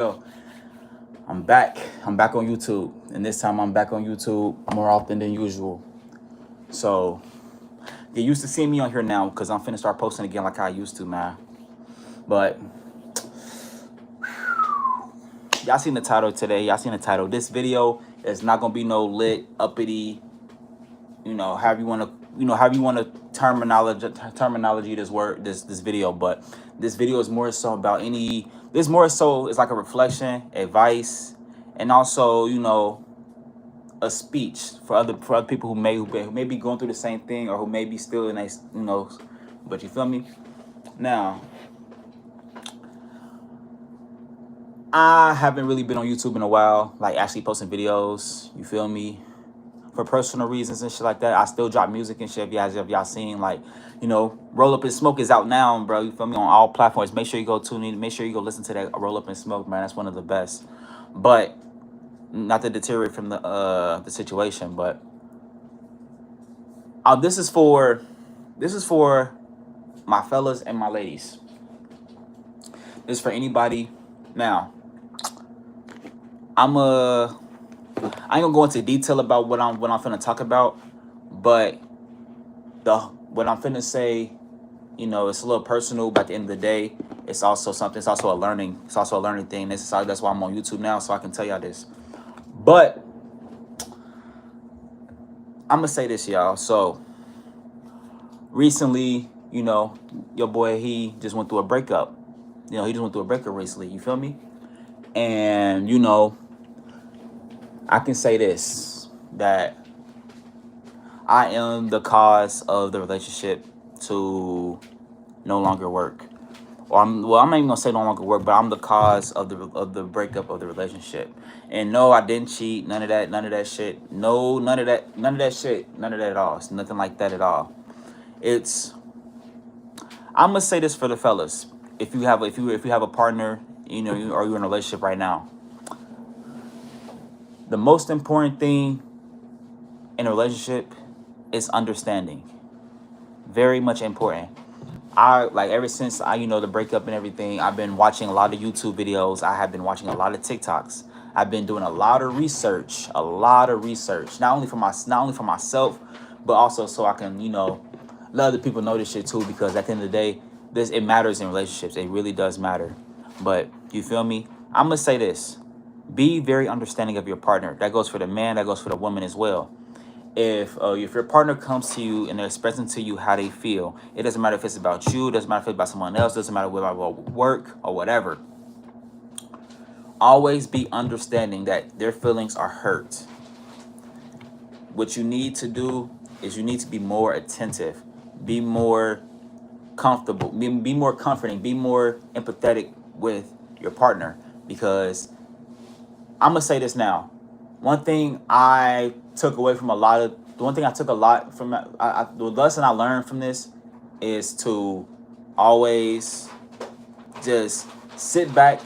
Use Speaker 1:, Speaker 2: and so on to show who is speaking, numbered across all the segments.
Speaker 1: So I'm back. I'm back on YouTube, and this time I'm back on YouTube more often than usual. So get used to seeing me on here now, because I'm finna start posting again like I used to, man. But y'all seen the title today. Y'all seen the title. This video is not gonna be no lit, uppity, however you wanna, however you wanna terminology this word, this video. But this video is more so about any. This more so is like a reflection, advice, and also a speech for other people who may be going through the same thing, or who may be still in a. But you feel me? Now, I haven't really been on YouTube in a while, like actually posting videos. You feel me? For personal reasons and shit like that. I still drop music and shit. If y'all seen, like, Roll Up and Smoke is out now, bro. You feel me? On all platforms. Make sure you go tune in. Make sure you go listen to that Roll Up and Smoke, man. That's one of the best. But not to deteriorate from the situation, but this is for my fellas and my ladies. This is for anybody. Now, I ain't gonna go into detail about what I'm finna talk about, but what I'm finna say, it's a little personal, but at the end of the day, it's also something. It's also a learning. It's also a learning thing. That's why I'm on YouTube now, so I can tell y'all this. But I'm gonna say this, y'all. So recently, your boy, he just went through a breakup. He just went through a breakup recently. You feel me? And I can say this, that I am the cause of the relationship to no longer work. I'm not even gonna say no longer work, but I'm the cause of the breakup of the relationship. And no, I didn't cheat. None of that shit. No, none of that shit. None of that at all. It's nothing like that at all. It's I'm gonna say this for the fellas. If you have a partner, or you're in a relationship right now, the most important thing in a relationship is understanding. Very much important. Ever since the breakup and everything, I've been watching a lot of YouTube videos. I have been watching a lot of TikToks. I've been doing a lot of research, not only for myself, but also so I can, let other people know this shit too, because at the end of the day, it matters in relationships. It really does matter. But you feel me? I'm gonna say this. Be very understanding of your partner. That goes for the man, that goes for the woman as well. If your partner comes to you and they're expressing to you how they feel, it doesn't matter if it's about you, it doesn't matter if it's about someone else, it doesn't matter whether about work or whatever. Always be understanding that their feelings are hurt. What you need to do is you need to be more attentive, be more comfortable, be more comforting, be more empathetic with your partner. Because I'm gonna say this now. One thing I took away from the one thing I took a lot from the lesson I learned from this is to always just sit back,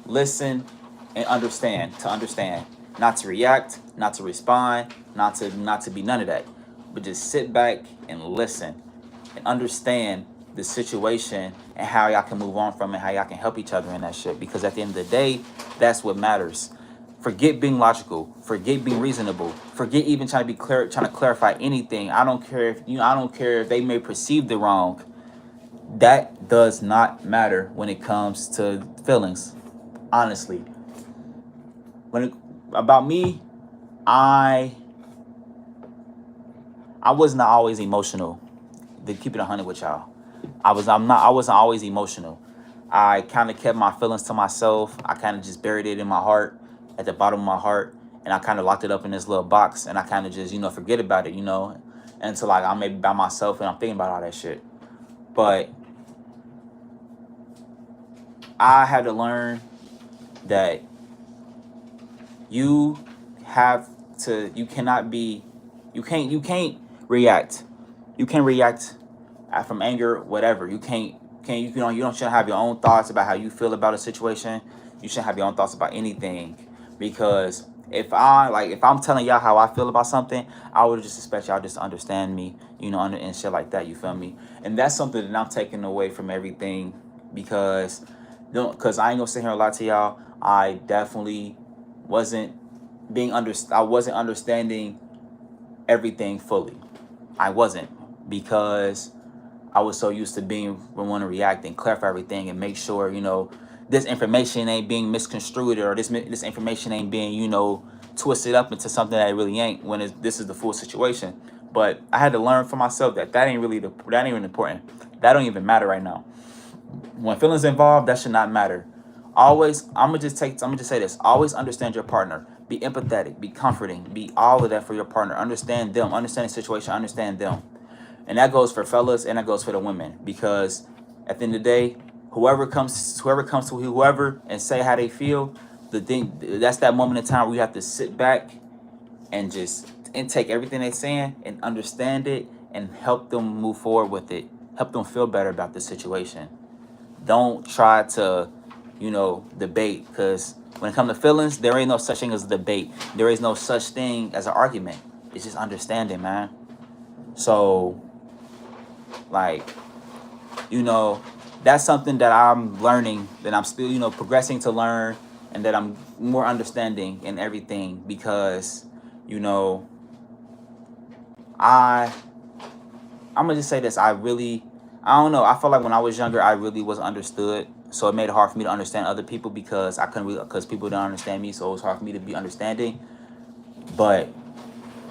Speaker 1: listen, and understand. To understand, not to react, not to respond, not to be none of that, but just sit back and listen and understand the situation and how y'all can move on from it, how y'all can help each other in that shit. Because at the end of the day, that's what matters. Forget being logical. Forget being reasonable. Forget even trying to clarify anything. I don't care if they may perceive the wrong. That does not matter when it comes to feelings. Honestly, about me, I was not always emotional. To keep it 100 with y'all, I wasn't always emotional. I kind of kept my feelings to myself. I kind of just buried it in my heart, at the bottom of my heart, and I kind of locked it up in this little box, and I kind of just forget about it, until like I'm maybe by myself and I'm thinking about all that shit. But I had to learn that you can't react. You can't react from anger, whatever. You shouldn't have your own thoughts about how you feel about a situation. You shouldn't have your own thoughts about anything. Because if I'm telling y'all how I feel about something, I would just expect y'all just to understand me, and shit like that. You feel me? And that's something that I'm taking away from everything, because Don't, because I ain't gonna sit here and lie to y'all. I definitely wasn't I wasn't understanding everything fully. I wasn't, because I was so used to being want to react and clarify everything and make sure, this information ain't being misconstrued, or this information ain't being, twisted up into something that it really ain't, when this is the full situation. But I had to learn for myself that that ain't even important. That don't even matter right now. When feelings involved, that should not matter. Always, I'm gonna just say this. Always understand your partner. Be empathetic, be comforting, be all of that for your partner. Understand them, understand the situation, understand them. And that goes for fellas and that goes for the women. Because at the end of the day, whoever comes to whoever and say how they feel, that's that moment in time where you have to sit back and just intake everything they're saying and understand it and help them move forward with it. Help them feel better about the situation. Don't try to, debate, because when it comes to feelings, there ain't no such thing as a debate. There is no such thing as an argument. It's just understanding, man. So, like, you know, that's something that I'm learning, that I'm still, progressing to learn, and that I'm more understanding in everything, because, you know, I I'm gonna just say this. I don't know. I feel like when I was younger, I really wasn't understood. So it made it hard for me to understand other people, because because people don't understand me. So it was hard for me to be understanding. But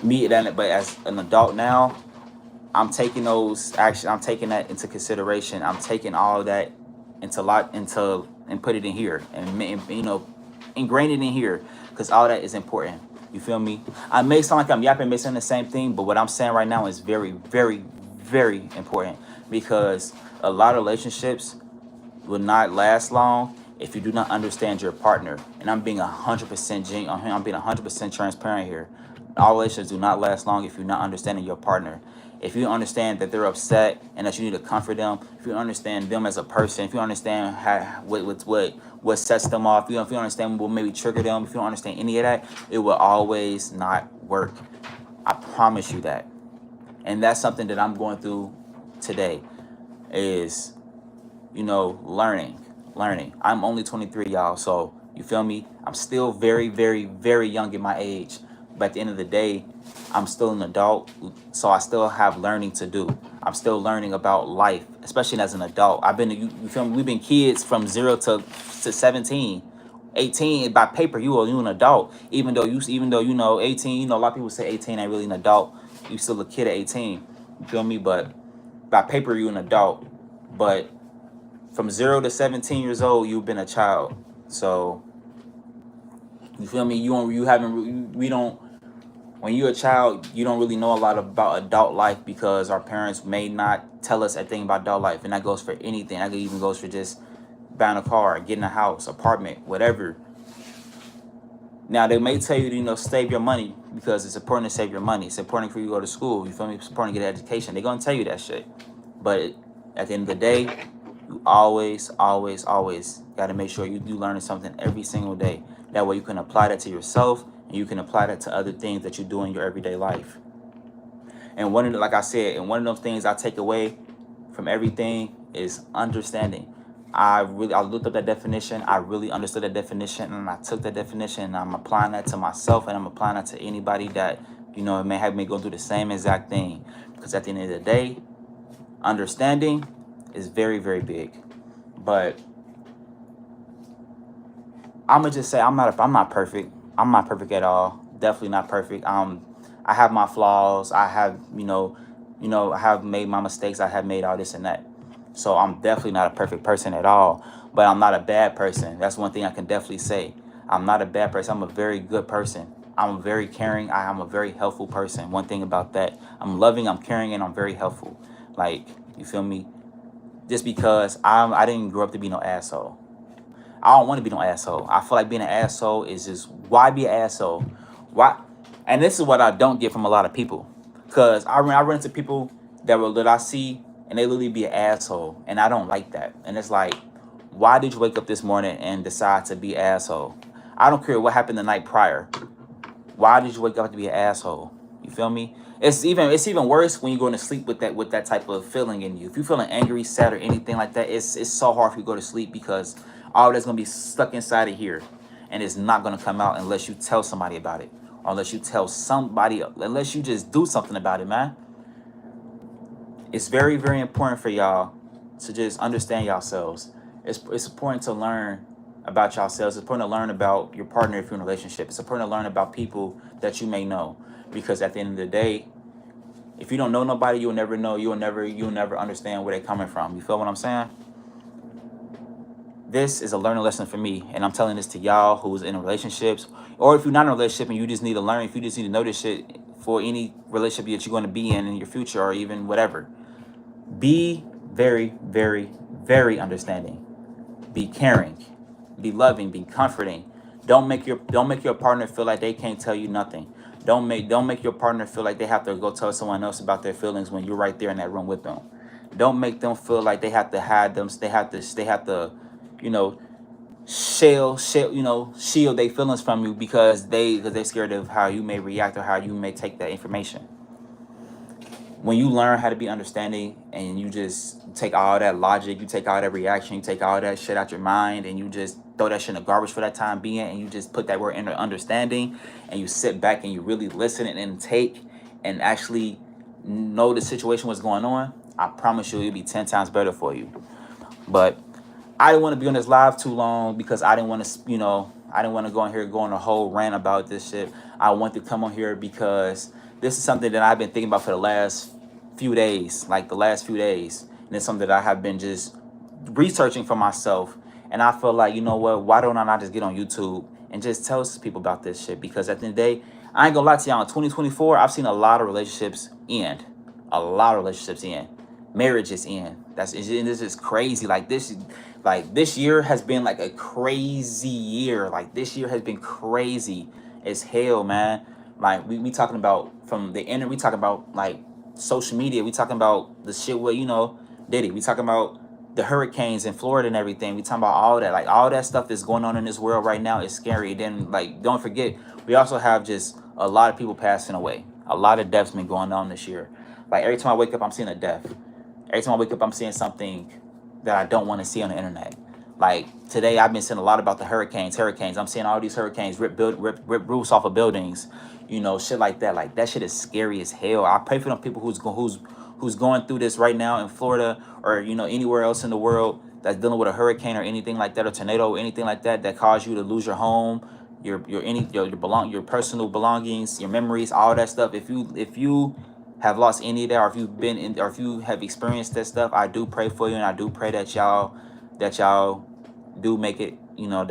Speaker 1: but as an adult now, I'm taking that into consideration. I'm taking all of that and put it in here, and ingrain it in here, because all that is important. You feel me? I may sound like I'm yapping, may saying the same thing, but what I'm saying right now is very, very, very important, because a lot of relationships will not last long if you do not understand your partner. And I'm being 100% I'm being 100% transparent here. All relationships do not last long if you're not understanding your partner. If you understand that they're upset and that you need to comfort them, if you understand them as a person, if you understand what sets them off, if you understand what maybe trigger them, if you don't understand any of that, it will always not work. I promise you that. And that's something that I'm going through today, is learning. I'm only 23, y'all. So you feel me? I'm still very, very, very young in my age. But at the end of the day, I'm still an adult. So I still have learning to do. I'm still learning about life, especially as an adult. You feel me? We've been kids from 0 to 17. 18 by paper, you an adult. Even though 18, a lot of people say 18 ain't really an adult. You still a kid at 18. You feel me? But by paper, you an adult. But from 0 to 17 years old, you've been a child. So you feel me? You haven't we don't when you're a child, you don't really know a lot about adult life, because our parents may not tell us anything about adult life, and that goes for anything. That even goes for just buying a car, getting a house, apartment, whatever. Now they may tell you to save your money, because it's important to save your money. It's important for you to go to school. You feel me? It's important to get an education. They're gonna tell you that shit. But at the end of the day, you always, always, always got to make sure you learning something every single day. That way you can apply that to yourself, and you can apply that to other things that you do in your everyday life. And like I said, and one of those things I take away from everything is understanding. I looked up that definition. I really understood that definition, and I took that definition, and I'm applying that to myself, and I'm applying that to anybody that may have me go through the same exact thing. Because at the end of the day, understanding is very, very big. But I'm gonna just say I'm not perfect. I'm not perfect at all. Definitely not perfect. I have my flaws. I have I have made my mistakes. I have made all this and that. So I'm definitely not a perfect person at all. But I'm not a bad person. That's one thing I can definitely say. I'm not a bad person. I'm a very good person. I'm very caring. I am a very helpful person. One thing about that, I'm loving, I'm caring, and I'm very helpful. Like, you feel me? Just because I didn't grow up to be no asshole. I don't want to be no asshole. I feel like being an asshole is just, why be an asshole? Why? And this is what I don't get from a lot of people, because I run into people that I see, and they literally be an asshole, and I don't like that. And it's like, why did you wake up this morning and decide to be an asshole? I don't care what happened the night prior. Why did you wake up to be an asshole? You feel me? It's even worse when you go to sleep with that type of feeling in you. If you're feeling angry, sad, or anything like that, it's so hard for you to go to sleep, because All that's gonna be stuck inside of here, and it's not gonna come out unless you tell somebody about it, or unless you tell somebody, unless you just do something about it, man. It's very, very important for y'all to just understand yourselves. It's important to learn about yourselves. It's important to learn about your partner if you're in a relationship. It's important to learn about people that you may know, because at the end of the day, if you don't know nobody, you'll never know. You'll never understand where they're coming from. You feel what I'm saying? This is a learning lesson for me, and I'm telling this to y'all who's in relationships, or if you're not in a relationship and you just need to learn, if you just need to know this shit for any relationship that you're going to be in your future, or even whatever. Be very, very, very understanding. Be caring. Be loving. Be comforting. Don't make your partner feel like they can't tell you nothing. Don't make your partner feel like they have to go tell someone else about their feelings when you're right there in that room with them. Don't make them feel like they have to hide them. They have to, you know, shield their feelings from you because they're scared of how you may react or how you may take that information. When you learn how to be understanding and you just take all that logic, you take all that reaction, you take all that shit out your mind, and you just throw that shit in the garbage for that time being, and you just put that word in understanding, and you sit back and you really listen and take and actually know the situation, what's going on, I promise you it'll be 10 times better for you. But I didn't want to be on this live too long because I didn't want to, I didn't want to go in here going a whole rant about this shit. I want to come on here because this is something that I've been thinking about for the last few days, and it's something that I have been just researching for myself. And I feel like, you know what, why don't I not just get on YouTube and just tell people about this shit? Because at the end of the day, I ain't gonna lie to y'all, in 2024, I've seen a lot of relationships end. A lot of relationships end. Marriages end. This is crazy. This year has been like a crazy year. Like this year has been crazy as hell, man. Like we talking about from the internet, we talking about like social media, we talking about the shit where, Diddy, we talking about the hurricanes in Florida and everything. We talking about all that. Like all that stuff that's going on in this world right now is scary. Then like don't forget, we also have just a lot of people passing away. A lot of deaths been going on this year. Like every time I wake up, I'm seeing a death. Every time I wake up, I'm seeing something that I don't want to see on the internet. Like today, I've been seeing a lot about the hurricanes. I'm seeing all these hurricanes rip roofs off of buildings, shit like that. Like that shit is scary as hell. I pray for them people who's going through this right now in Florida or anywhere else in the world that's dealing with a hurricane or anything like that, or tornado or anything like that that caused you to lose your home, your personal belongings, your memories, all that stuff. If you have lost any of that, or if you've been in, or if you have experienced that stuff, I do pray for you, and I do pray that y'all do make it. God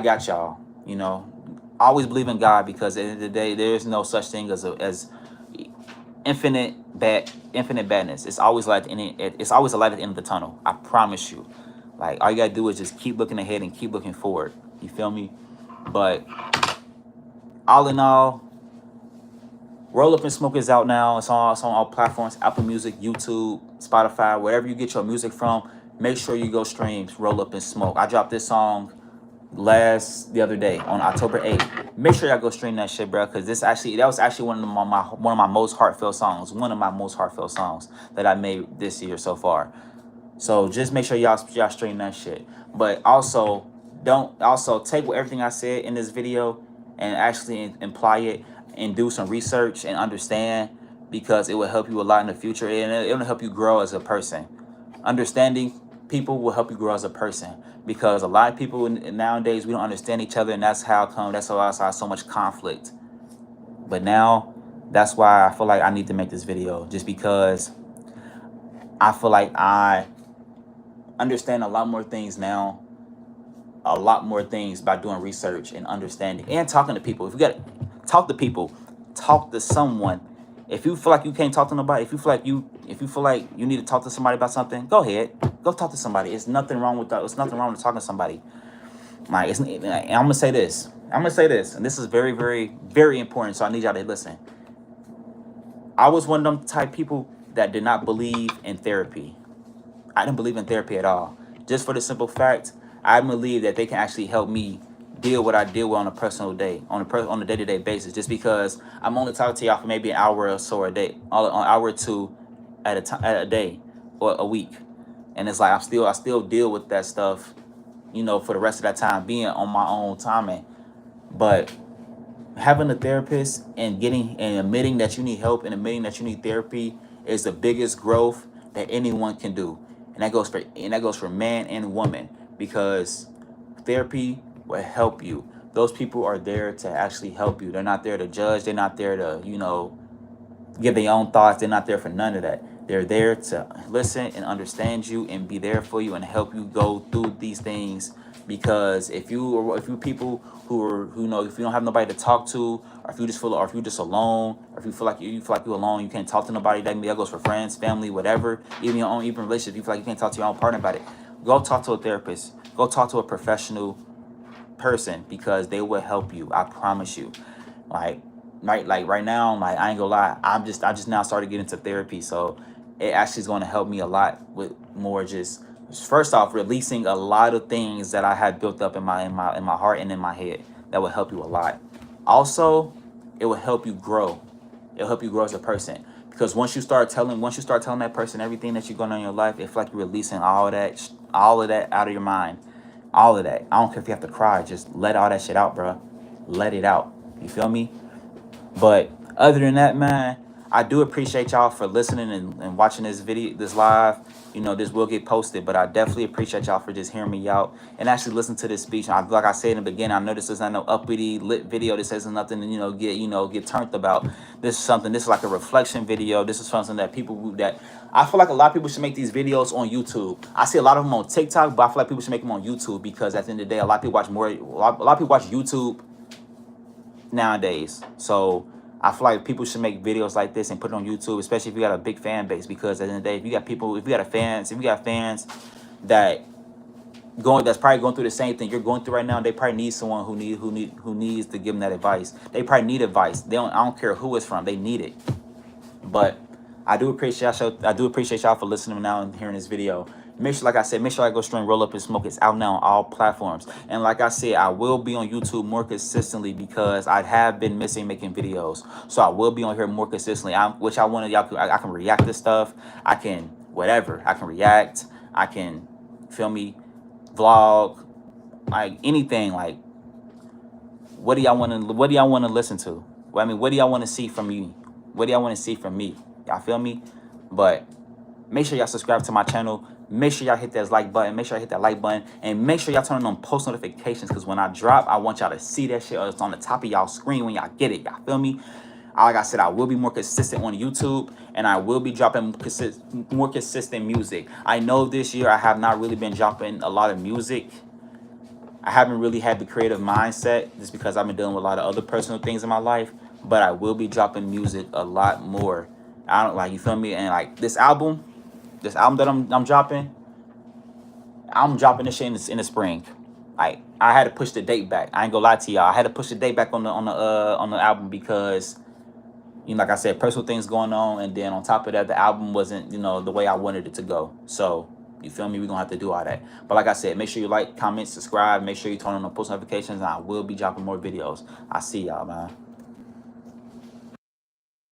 Speaker 1: got y'all. Always believe in God, because at the end of the day, there's no such thing as infinite badness. It's always like it's always a light at the end of the tunnel. I promise you. Like all you gotta do is just keep looking ahead and keep looking forward. You feel me? But all in all, Roll Up and Smoke is out now. It's on all platforms: Apple Music, YouTube, Spotify, wherever you get your music from. Make sure you go stream Roll Up and Smoke. I dropped this song the other day on October 8th. Make sure y'all go stream that shit, bro, because that was actually one of my most heartfelt songs. One of my most heartfelt songs that I made this year so far. So just make sure y'all stream that shit. But also take everything I said in this video and actually imply it and do some research and understand, because it will help you a lot in the future, and it will help you grow as a person. Understanding people will help you grow as a person, because a lot of people nowadays, we don't understand each other, and that's why so much conflict. But now that's why I feel like I need to make this video, just because I feel like I understand a lot more things now, a lot more things by doing research and understanding and talking to people. If you got to talk to people, talk to someone. If you feel like you can't talk to nobody, if you feel like you need to talk to somebody about something, go ahead, go talk to somebody. It's nothing wrong with that. It's nothing wrong with talking to somebody. Like I'm gonna say this, and this is very, very, very important. So I need y'all to listen. I was one of them type people that did not believe in therapy. I didn't believe in therapy at all. Just for the simple fact, I believe that they can actually help me deal what I deal with on a personal day, on a day-to-day basis. Just because I'm only talking to y'all for maybe an hour or so a day, an hour or two at a day or a week, and it's like I still deal with that stuff you know, for the rest of that time being on my own timing. But having a therapist and getting and admitting that you need help and admitting that you need therapy is the biggest growth that anyone can do. And that goes for man and woman, because therapy will help you. Those people are there to actually help you. They're not there to judge. They're not there to, you know, give their own thoughts. They're not there for none of that. They're there to listen and understand you and be there for you and help you go through these things. Because if you people who know, if you don't have nobody to talk to, or if you just feel, or if you just alone, or if you feel like you're alone, you can't talk to nobody. That goes for friends, family, whatever. Even your own, even relationship. You feel like you can't talk to your own partner about it. Go talk to a therapist. Go talk to a professional person, because they will help you. I promise you. Like right now, like I ain't gonna lie, I just now started getting into therapy, so it actually is going to help me a lot with more just first off releasing a lot of things that I had built up in my heart and in my head that will help you a lot. Also, it will help you grow. It'll help you grow as a person, because once you start telling that person everything that you're going on in your life, it's like you're releasing all of that out of your mind. All of that. I don't care if you have to cry. Just let all that shit out, bro. Let it out. You feel me? But other than that, man, I do appreciate y'all for listening and watching this video, this live. You know, this will get posted, but I definitely appreciate y'all for just hearing me out and actually listen to this speech. Like I said in the beginning, I know this is not no uppity lit video. This isn't nothing to, get turned about. This is something. This is like a reflection video. This is something that that I feel like a lot of people should make these videos on YouTube. I see a lot of them on TikTok, but I feel like people should make them on YouTube, because at the end of the day, a lot of people watch a lot of people watch YouTube nowadays. So I feel like people should make videos like this and put it on YouTube, especially if you got a big fan base, because at the end of the day, if you got fans that that's probably going through the same thing you're going through right now, they probably need someone who needs to give them that advice. They probably need advice. I don't care who it's from, they need it. But I do appreciate y'all for listening now and hearing this video. Make sure, like I said, make sure I go stream Roll Up and Smoke. It's out now on all platforms. And like I said, I will be on YouTube more consistently, because I have been missing making videos. So I will be on here more consistently. Which I want to, y'all. I can react to stuff. I can whatever. I can react. I can, feel me, vlog, like anything. Like, what do y'all want to? What do y'all want to listen to? Well, I mean, what do y'all want to see from me? What do y'all want to see from me? Y'all feel me? But make sure y'all subscribe to my channel. Make sure y'all hit that like button. Make sure y'all hit that like button. And make sure y'all turn on post notifications, because when I drop, I want y'all to see that shit, or it's on the top of y'all screen when y'all get it. Y'all feel me? Like I said, I will be more consistent on YouTube, and I will be dropping more consistent music. I know this year I have not really been dropping a lot of music. I haven't really had the creative mindset, just because I've been dealing with a lot of other personal things in my life. But I will be dropping music a lot more. I don't, like, you feel me? And like this album that I'm dropping, this shit in the spring. Like, I had to push the date back. I ain't gonna lie to y'all. I had to push the date back on the album, because, like I said, personal things going on, and then on top of that, the album wasn't, the way I wanted it to go. So, you feel me? We're gonna have to do all that. But like I said, make sure you like, comment, subscribe, make sure you turn on the post notifications, and I will be dropping more videos. I see y'all, man.